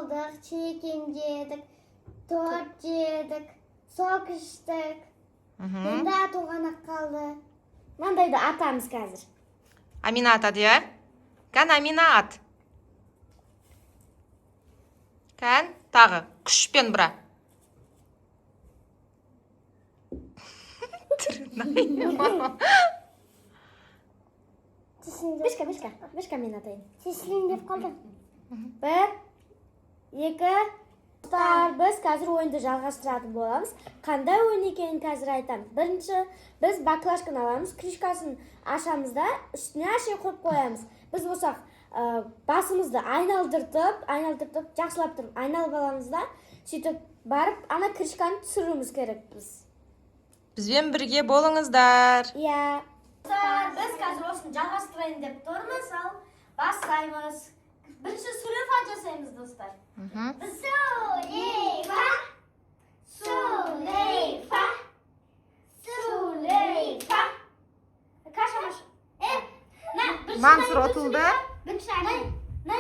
болдық, чекен жедік, торт жедік, сок іштік. Енді атуғанақ қалды. Маңдайды атамыз қазір. Амина атады, я? Кән Амина ат. Кән, тағы, күшпен бұра. Бешка мен атайын. Сесілін деп қалды. 1, 2, біз қазір ойынды жалғастыратын боламыз. Қандай ойын екенін қазір айтамыз. Бірінші, біз баклажканы аламыз, крышкасын ашамыз да, үстіне әшей қойып қоямыз. Біз болсақ, басымызды айналдыртып, жақсылап тұрып, айналып аламыз да, сөйтіп барып, ана крышканы түсіруіміз керек біз. Бізбен бірге болыңыздар. Иә. Біз қазір осыны жалғастырайын деп тұрмыз, ал бастаймыз. Бірінші сүлефа жасаймыз, достар. Сүлефа, сүлефа, сүлефа. Қашамаш. Мансұр отылды.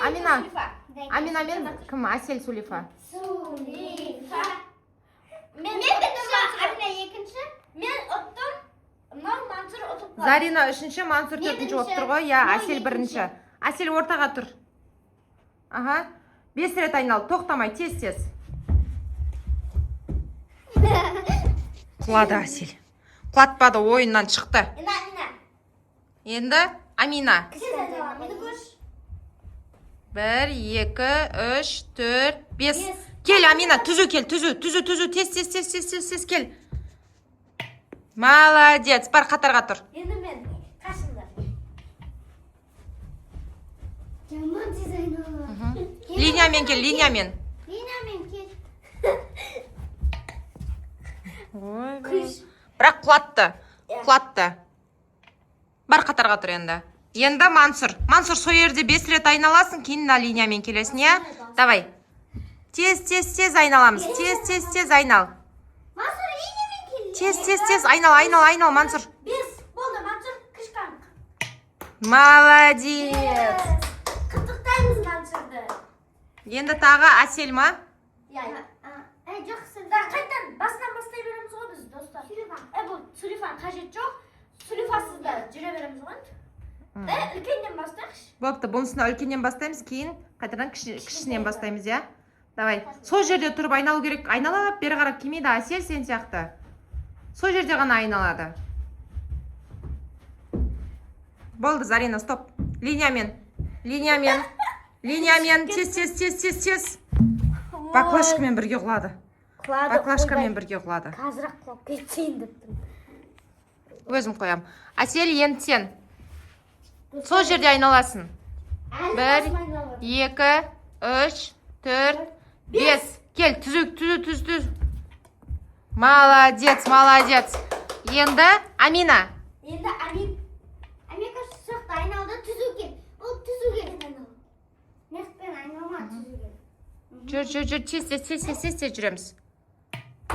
Амина. Амина мен кім? Асел Сулифа. Сүлефа. Мен Амина екінші. Мен ұттым. Мансұр ұтып қалды. Зарина үшінші, Мансұр төртінші оттыр ғой. Я, Асел бірінші. Асел ортаға тұр. Аха. 5 рет айнал, тоқтамай, тез. Құлады Асел. Құлатпады, ойыннан шықты. Енді Амина. 1, 2, 3, 4, 5. Кел, Амина, түзу кел, түзу, тез, кел. Молодец, бар қатарға тұр. Енді мен қашында. Жаман дизайн олар. Линиямен кел, линиямен. Линиямен кел. Бірақ құлатты. Бар қатарға тұр енді. Енді Мансұр. Мансұр сол жерде 5 рет айналасың, кейін линиямен келесің, я? Давай. Тез айналамыз. Тез айнал. Мансұр, линиямен кел. Тез айнал, Мансұр. 5 болды, Мансұр, крышканы. Молодец. Құттықтаймыз Мансұрды. Енді тағы Асел ма? Жақсы. Қайтан басынан бастай береміз ғой біз, достар. Бұл сүлефаның қажет жоқ. Сүлефасыз да жүре береміз ғой. Үлкеннен бастайықшы. Бопты, бұнысына үлкеннен бастаймыз, кейін қайтадан кішінен бастаймыз, я? Давай. Сол жерде тұрып айналу керек. Айналап, бері қарап келмейді, Асел сен сияқты. Сол жерде ғана айналады. Болды, Зарина, стоп. Линиямен, тез. Баклажкамен бірге құлады. Қазірақ құлап кетсейін деп тұрмын. Өзім қоям. Асел, енді сен. Сол жерде айналасын. 1, 2, 3, 4, 5. Кел, түз. Молодец. Енді Амина. Енді Амика сұқты айналды, түзу кел. Ол түзу кел. Мектен айналма, түзу кел. Жүр, тез жүреміз.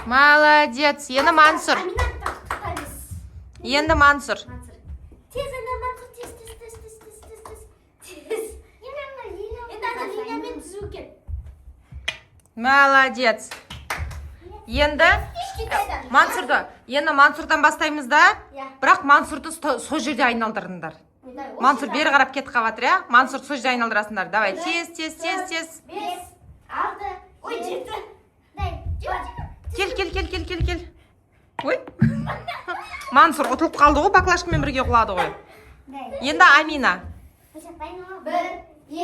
Молодец. Енді Мансұр. Енді Мансұр. Тез айнал, Мансұр, тез. Енді ана линиямен түзу кел. Молодец. Енді Мансұрдан бастаймыз да, бірақ Мансұрды сол жерде айналдырыңдар. Мансұр бері қарап кетіп қалып жатыр, я? Мансұр сол жерде айналдырасыңдар. Давай, тез. 5, 6, ой, 7. Кел. Ой. Мансұр ұтылып қалды ғой, баклажкамен бірге құлады ғой. Енді Амина. 1, 2, 3,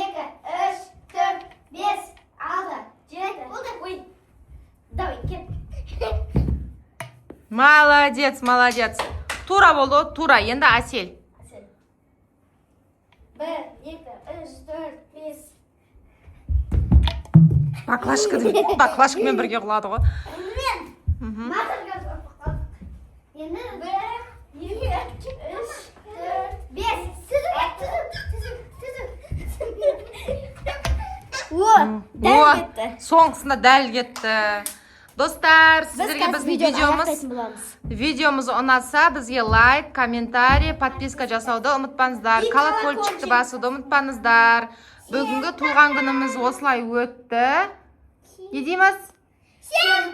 4, 5, 6, 7. Болды, ой. Давай, кел. Молодец. Тура болды, тура. Енді Асел. 1, 2, 3, 4, 5. Баклажкамен бірге құлады ғой. Мансұрға қалдық. Енді 1, 2, 3, 4, 5. Дәл кетті. Соңғысында дәл кетті. Достар, сіздерге біздің видеомыз ұнаса, бізге лайк, комментарий, подписка жасауды ұмытпаңыздар. Колокольчикті басуды ұмытпаңыздар. Бүгінгі туған күніміз осылай өтті. Не дейміз? Всем